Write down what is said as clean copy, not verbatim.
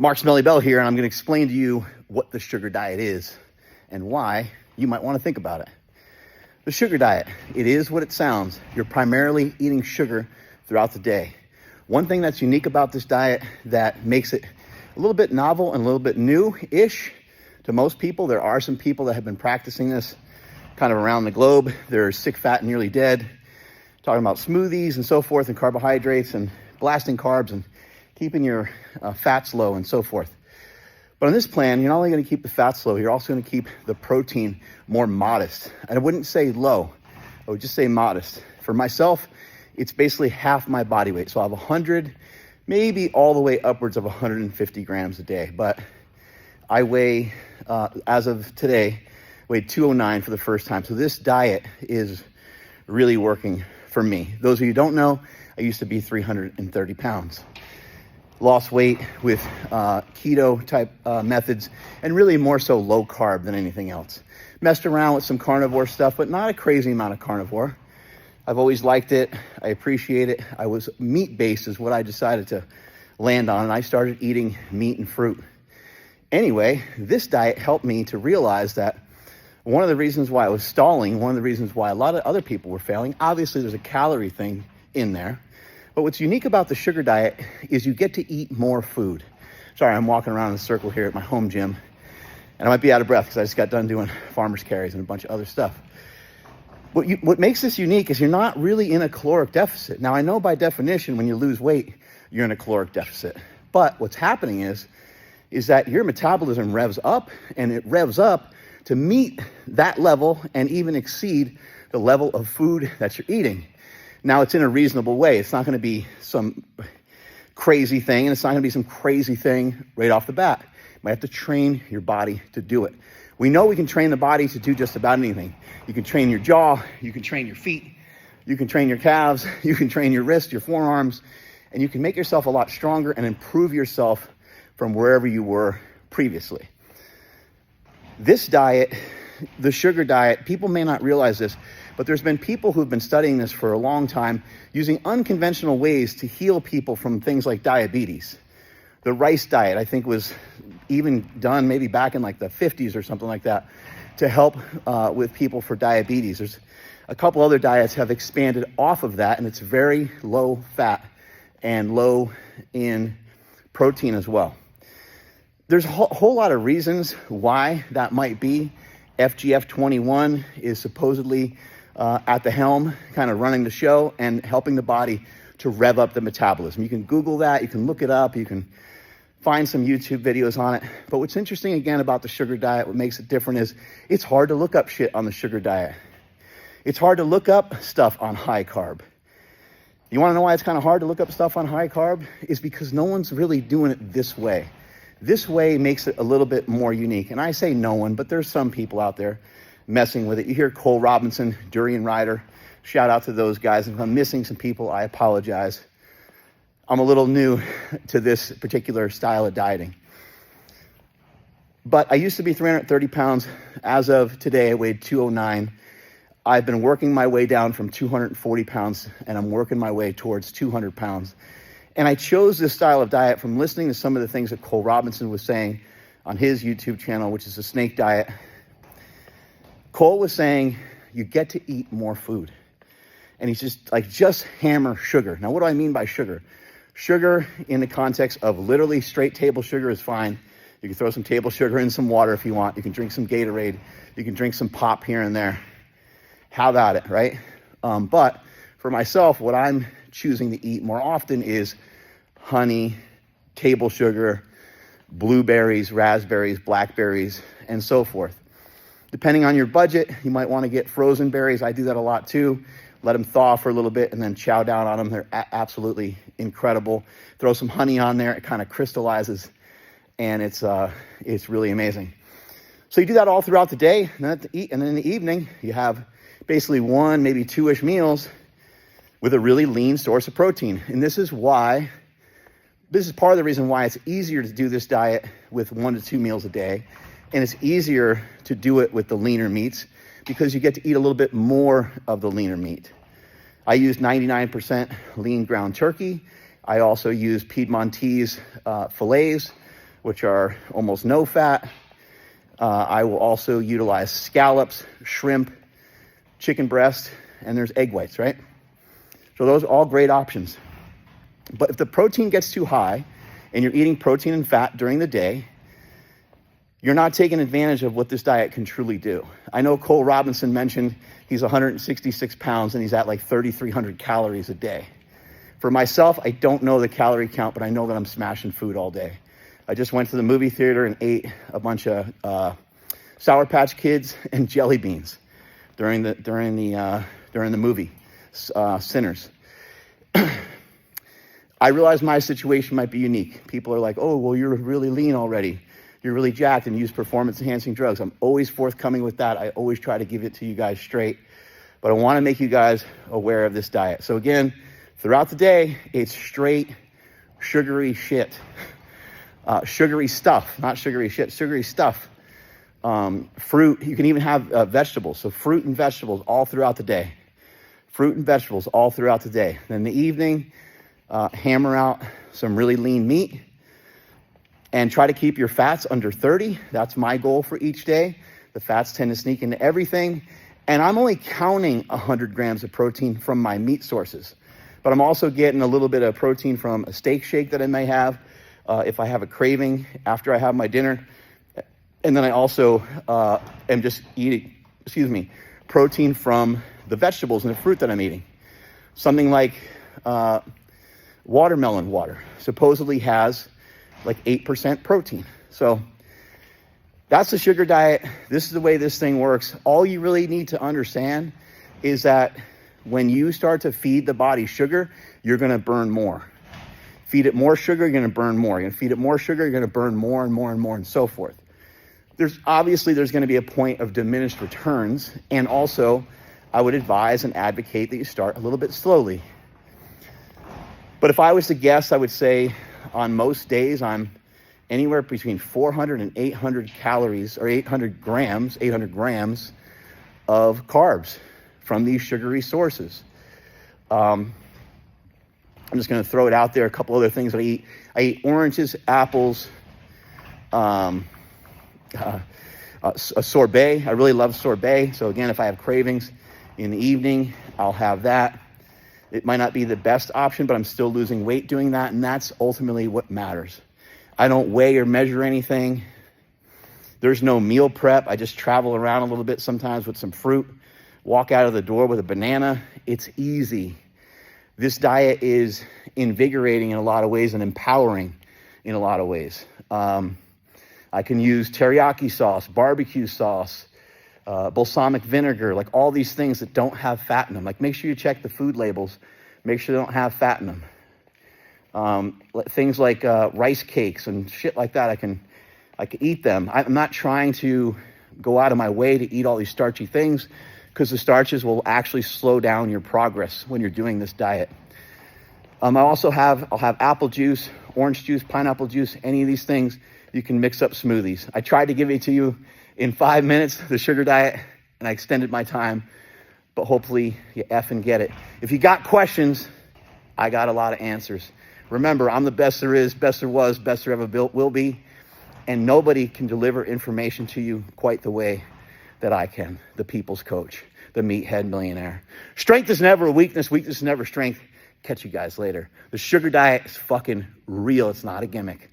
Mark Smelly Bell here, and I'm going to explain to you what the sugar diet is and why you might want to think about it. The sugar diet, it is what it sounds. You're primarily eating sugar throughout the day. One thing that's unique about this diet that makes it a little bit novel and a little bit new-ish to most people, there are some people that have been practicing this kind of around the globe. They're sick, fat, and nearly dead, talking about smoothies and so forth, and carbohydrates and blasting carbs and keeping your fats low and so forth. But on this plan, you're not only going to keep the fats low, you're also going to keep the protein more modest. And I wouldn't say low, I would just say modest. For myself, it's basically half my body weight. So I have 100, maybe all the way upwards of 150 grams a day. But I weigh, as of today, weighed 209 for the first time. So this diet is really working for me. Those of you who don't know, I used to be 330 pounds. Lost weight with keto type methods, and really more so low carb than anything else. Messed around with some carnivore stuff, but not a crazy amount of carnivore. I've always liked it. I appreciate it. I was meat-based is what I decided to land on, and I started eating meat and fruit. Anyway, this diet helped me to realize that one of the reasons why I was stalling, one of the reasons why a lot of other people were failing, obviously there's a calorie thing in there. But what's unique about the sugar diet is you get to eat more food. Sorry, I'm walking around in a circle here at my home gym, and I might be out of breath because I just got done doing farmer's carries and a bunch of other stuff. What makes this unique is you're not really in a caloric deficit. Now, I know by definition when you lose weight, you're in a caloric deficit. But what's happening is that your metabolism revs up, and it revs up to meet that level and even exceed the level of food that you're eating. Now, it's in a reasonable way. It's not going to be some crazy thing, and it's not going to be some crazy thing right off the bat. You might have to train your body to do it. We know we can train the body to do just about anything. You can train your jaw, you can train your feet, you can train your calves, you can train your wrists, your forearms, and you can make yourself a lot stronger and improve yourself from wherever you were previously. This diet, the sugar diet, people may not realize this, but there's been people who've been studying this for a long time using unconventional ways to heal people from things like diabetes. The rice diet, I think, was even done maybe back in like the 50s or something like that to help with people for diabetes. There's a couple other diets have expanded off of that, and it's very low fat and low in protein as well. There's a whole lot of reasons why that might be. FGF21 is supposedly at the helm, kind of running the show and helping the body to rev up the metabolism. You can Google that, you can look it up, you can find some YouTube videos on it. But what's interesting again about the sugar diet, what makes it different is it's hard to look up shit on the sugar diet. It's hard to look up stuff on high carb. You want to know why it's kind of hard to look up stuff on high carb? Is because no one's really doing it this way. This way makes it a little bit more unique. And I say no one, but there's some people out there messing with it. You hear Cole Robinson, Durian Rider. Shout out to those guys. If I'm missing some people, I apologize. I'm a little new to this particular style of dieting. But I used to be 330 pounds. As of today, I weighed 209. I've been working my way down from 240 pounds, and I'm working my way towards 200 pounds. And I chose this style of diet from listening to some of the things that Cole Robinson was saying on his YouTube channel, which is the Snake Diet. Cole was saying, you get to eat more food. And he's just hammer sugar. Now, what do I mean by sugar? Sugar in the context of literally straight table sugar is fine. You can throw some table sugar in some water if you want. You can drink some Gatorade. You can drink some pop here and there. How about it, right? But for myself, what I'm choosing to eat more often is honey, table sugar, blueberries, raspberries, blackberries, and so forth. Depending on your budget, you might want to get frozen berries. I do that a lot too. Let them thaw for a little bit and then chow down on them. They're absolutely incredible. Throw some honey on there. It kind of crystallizes, and it's really amazing. So you do that all throughout the day, and then in the evening, you have basically one, maybe two-ish meals with a really lean source of protein. And this is part of the reason why it's easier to do this diet with 1 to 2 meals a day. And it's easier to do it with the leaner meats because you get to eat a little bit more of the leaner meat. I use 99% lean ground turkey. I also use Piedmontese fillets which are almost no fat. I will also utilize scallops, shrimp, chicken breast, and there's egg whites, right? So those are all great options. But if the protein gets too high and you're eating protein and fat during the day, you're not taking advantage of what this diet can truly do. I know Cole Robinson mentioned he's 166 pounds and he's at like 3,300 calories a day. For myself, I don't know the calorie count, but I know that I'm smashing food all day. I just went to the movie theater and ate a bunch of Sour Patch Kids and jelly beans during the movie, Sinners. I realize my situation might be unique. People are like, oh, well, you're really lean already. You're really jacked and use performance-enhancing drugs. I'm always forthcoming with that. I always try to give it to you guys straight. But I want to make you guys aware of this diet. So again, throughout the day, it's straight sugary shit. Sugary stuff, not sugary shit, sugary stuff. Fruit, you can even have vegetables. So fruit and vegetables all throughout the day. Fruit and vegetables all throughout the day. Then in the evening, hammer out some really lean meat and try to keep your fats under 30. That's my goal for each day. The fats tend to sneak into everything. And I'm only counting 100 grams of protein from my meat sources. But I'm also getting a little bit of protein from a steak shake that I may have if I have a craving after I have my dinner. And then I also am just eating, protein from the vegetables and the fruit that I'm eating. Something like watermelon water supposedly has like 8% protein. So that's the sugar diet. This is the way this thing works. All you really need to understand is that when you start to feed the body sugar, you're going to burn more. Feed it more sugar, you're going to burn more. You're going to feed it more sugar, you're going to burn more and more and more and so forth. There's going to be a point of diminished returns. And also, I would advise and advocate that you start a little bit slowly. But if I was to guess, I would say on most days, I'm anywhere between 400 and 800 calories or 800 grams of carbs from these sugary sources. I'm just going to throw it out there. A couple other things I eat. I eat oranges, apples, a sorbet. I really love sorbet. So again, if I have cravings in the evening, I'll have that. It might not be the best option, but I'm still losing weight doing that. And that's ultimately what matters. I don't weigh or measure anything. There's no meal prep. I just travel around a little bit sometimes with some fruit, walk out of the door with a banana. It's easy. This diet is invigorating in a lot of ways and empowering in a lot of ways. I can use teriyaki sauce, barbecue sauce, balsamic vinegar, like all these things that don't have fat in them. Like make sure you check the food labels. Make sure they don't have fat in them. Things like rice cakes and shit like that, I can eat them. I'm not trying to go out of my way to eat all these starchy things because the starches will actually slow down your progress when you're doing this diet. I'll have apple juice, orange juice, pineapple juice, any of these things. You can mix up smoothies. I tried to give it to you in 5 minutes, the sugar diet, and I extended my time, but hopefully you effing get it. If you got questions, I got a lot of answers. Remember, I'm the best there is, best there was, best there ever will be, and nobody can deliver information to you quite the way that I can, the people's coach, the meathead millionaire. Strength is never a weakness, weakness is never strength. Catch you guys later. The sugar diet is fucking real. It's not a gimmick.